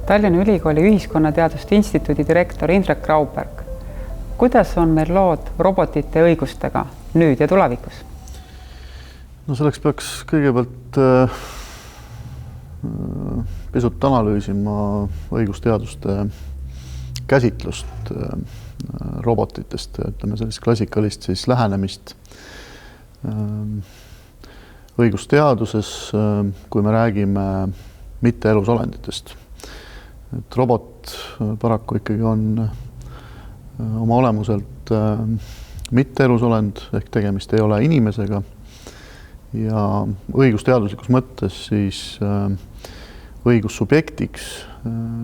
Tallinna Ülikooli Ühiskonnateaduste Instituudi direktor Indrek Grauberg. Kuidas on meil lood robotite õigustega nüüd ja tulevikus? No selleks peaks kõigepealt pisut analüüsima õigusteaduste käsitlust robotitest, ütleme sellist klassikalist siis lähenemist õigusteaduses, kui me räägime mitte elusolenditest. Et robot paraku ikkagi on oma olemuselt mitte elusolend, ehk tegemist ei ole inimesega ja õigusteaduslikus mõttes siis õigussubjektiks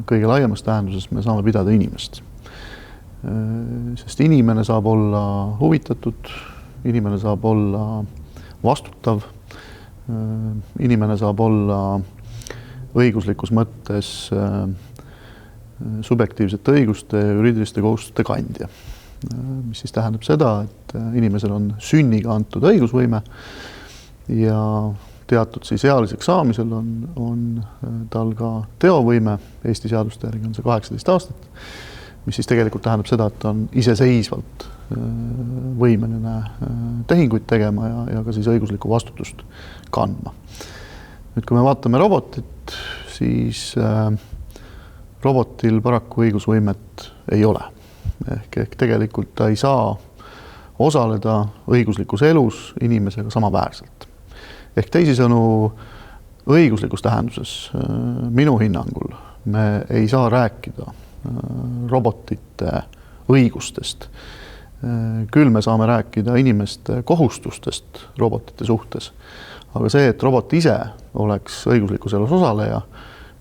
kõige laiemas tähenduses me saame pidada inimest. Sest inimene saab olla huvitatud, inimene saab olla vastutav, inimene saab olla õiguslikus mõttes subjektiivsete õiguste ja juriidiliste kohustuste kandja. Mis siis tähendab seda, et inimesel on sünniga antud õigusvõime ja teatud siis ealiseks saamisel on tal ka teovõime, Eesti seaduste järgi on see 18 aastat, mis siis tegelikult tähendab seda, et ta on iseseisvalt võimeline tehinguid tegema ja ka siis õiguslikku vastutust kandma. Nüüd, kui me vaatame robotit, siis robotil paraku õigusvõimet ei ole. Ehk tegelikult ta ei saa osaleda õiguslikus elus inimesega samaväärselt. Ehk teisisõnu õiguslikus tähenduses minu hinnangul me ei saa rääkida robotite õigustest. Küll me saame rääkida inimeste kohustustest robotite suhtes. Aga see, et robot ise oleks õiguslikus elus osaleja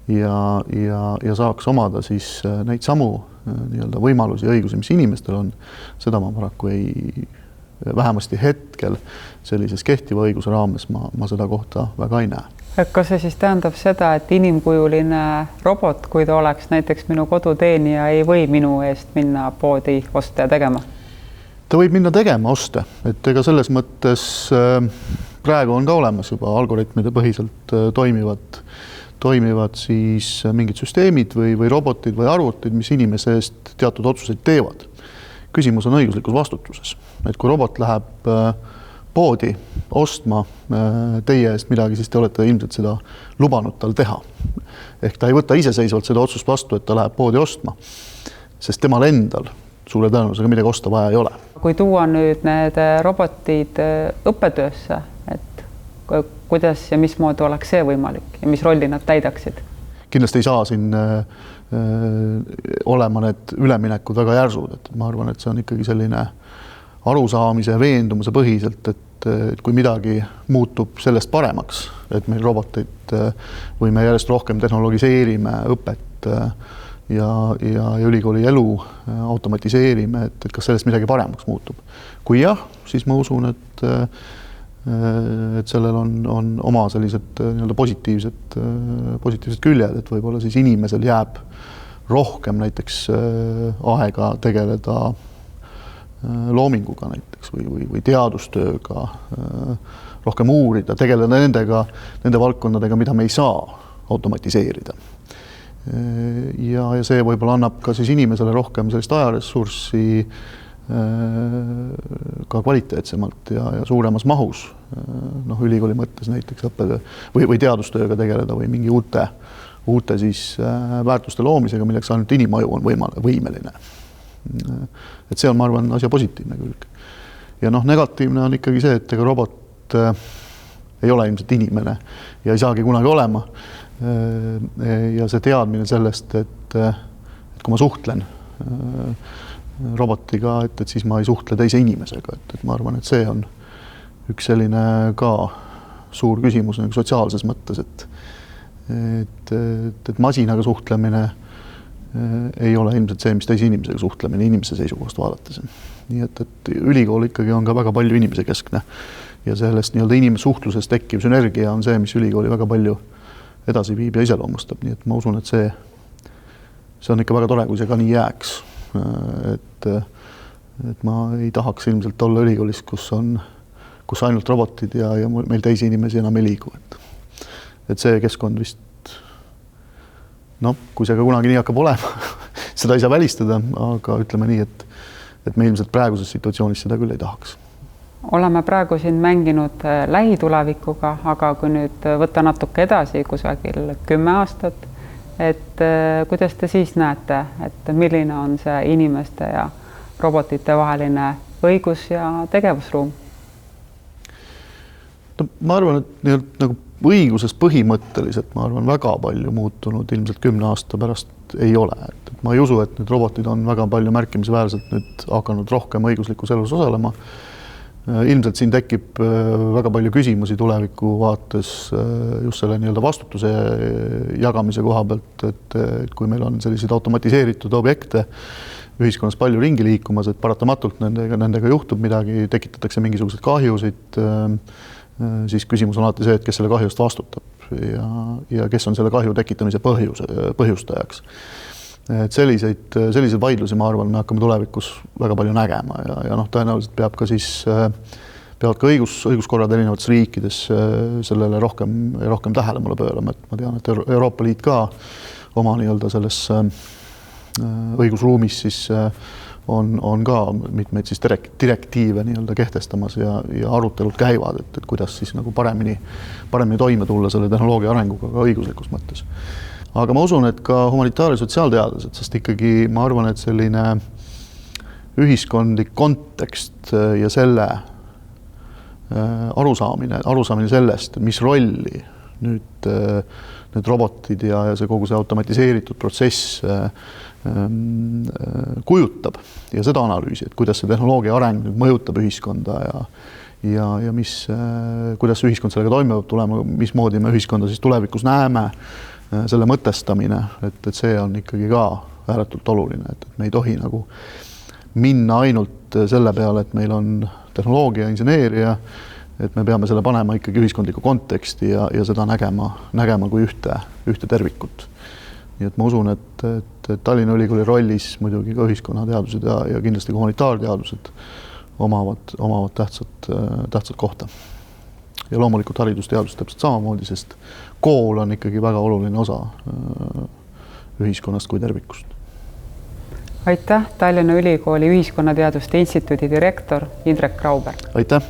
ja saaks omada siis neid samu nii-öelda võimalusi ja õigusi, mis inimestel on, seda ma paraku vähemasti hetkel sellises kehtiva õiguse raames ma seda kohta väga ei näe. Kas see siis tähendab seda, et inimkujuline robot, kui ta oleks näiteks minu koduteenija, ei või minu eest minna poodi oste tegema? Ta võib minna tegema oste, et ega selles mõttes praegu on ka olemas juba algoritmide põhiselt toimivad siis mingid süsteemid või robotid või arvutid, mis inimese eest teatud otsuseid teevad. Küsimus on õiguslikus vastutuses. Et kui robot läheb poodi ostma teie eest midagi, siis te olete ilmselt seda lubanud tal teha. Ehk ta ei võta iseseisvalt seda otsust vastu, et ta läheb poodi ostma, sest temal endal suure tõenäosusega midagi osta vaja ei ole. Kui tuua nüüd need robotid õppetöösse, et kuidas ja mismoodi oleks see võimalik ja mis rolli nad täidaksid? Kindlasti ei saa siin olema need üleminekud väga järsud, et ma arvan, et see on ikkagi selline arusaamise ja veendumuse põhiselt, et kui midagi muutub sellest paremaks, et meil roboteid või me järjest rohkem tehnologiseerime õpet ja ülikooli elu automatiseerime, et kas sellest midagi paremaks muutub. Kui jah, siis ma usun, et sellel on oma sellised nii-öelda positiivsed küljed, et võib-olla siis inimesel jääb rohkem näiteks aega tegeleda loominguga näiteks või teadustööga, rohkem uurida, tegeleda nende valdkondadega, mida me ei saa automatiseerida. Ja see võib-olla annab ka siis inimesele rohkem sellist ajaressurssi ka kvaliteetsemalt ja suuremas mahus ülikooli mõttes näiteks õppetöö või teadustööga tegeleda või mingi uute siis väärtuste loomisega, milleks ainult inimaju on võimeline. Et see on, ma arvan, asja positiivne külg. Ja negatiivne on ikkagi see, et ega robot ei ole ilmselt inimene ja ei saagi kunagi olema. Ja see teadmine sellest, et kui ma suhtlen robotiga, et siis ma ei suhtle teise inimesega. Et ma arvan, et see on üks selline ka suur küsimus sotsiaalses mõttes, et masinaga suhtlemine ei ole ilmselt see, mis teise inimesega suhtlemine inimese seisukohast vaadates. Nii et ülikool ikkagi on ka väga palju inimese keskne ja sellest nii-öelda inimsuhtlusest tekkiv sünergia on see, mis ülikooli väga palju edasi viib ja iseloomustab. Nii et ma usun, et see on ikka väga tore, kui see ka nii jääks. Et ma ei tahaks ilmselt olla ülikoolis, kus ainult robotid ja meil teisi inimesi enam ei liigu. Et see keskkond vist noh, kui see ka kunagi nii hakkab olema, seda ei saa välistada, aga ütleme nii, et me ilmselt praeguses situatsioonis seda küll ei tahaks. Oleme praegu siin mänginud lähitulevikuga, aga kui nüüd võtta natuke edasi kusagil 10 aastat, et kuidas te siis näete, et milline on see inimeste ja robotite vaheline õigus ja tegevusruum? No, ma arvan, et nagu õiguses põhimõtteliselt, ma arvan, väga palju muutunud ilmselt 10 aasta pärast ei ole. Et ma ei usu, et need robotid on väga palju märkimisväärselt nüüd hakanud rohkem õiguslikus elus osalema. Ilmselt siin tekib väga palju küsimusi tuleviku vaates just selle nii-öelda vastutuse jagamise koha pealt, et kui meil on selliseid automatiseeritud objekte ühiskonnas palju ringi liikumas, et paratamatult nendega juhtub midagi, tekitatakse mingisuguseid kahjusid, siis küsimus on alati see, et kes selle kahjust vastutab ja kes on selle kahju tekitamise põhjustajaks. Et selliseid vaidlusi, ma arvan, me hakkame tulevikus väga palju nägema ja noh, tõenäoliselt peavad ka õiguskorrad erinevates riikides sellele rohkem tähelepanu pöörama, et ma tean, et Euroopa Liit ka oma nii-öelda selles õigusruumis siis on ka mitmeid siis direktiive nii-öelda kehtestamas ja arutelud käivad, et kuidas siis nagu paremini toime tulla selle tehnoloogia arenguga ka õiguslikus mõttes. Aga ma usun, et ka humanitaar- ja sotsiaalteadlased, sest ikkagi ma arvan, et selline ühiskondlik kontekst ja selle arusaamine sellest, mis rolli nüüd need robotid ja see kogu see automatiseeritud protsess kujutab ja seda analüüsi, et kuidas see tehnoloogia areng nüüd mõjutab ühiskonda ja kuidas ühiskond sellega toime peab tulema, mismoodi me ühiskonda siis tulevikus näeme, selle mõtestamine, et see on ikkagi ka ääretult oluline, et me ei tohi nagu minna ainult selle peale, et meil on tehnoloogia, inseneeria, et me peame selle panema ikkagi ühiskondliku konteksti ja seda nägema kui ühte tervikut. Nii et ma usun, et Tallinna Ülikooli rollis muidugi ka ühiskonnateadused ja kindlasti ka humanitaarteadused omavad tähtsat kohta. Ja loomulikult haridusteadus täpselt samamoodi, sest kool on ikkagi väga oluline osa ühiskonnast kui tervikust. Aitäh, Tallinna Ülikooli Ühiskonnateaduste Instituudi direktor Indrek Grauberg. Aitäh.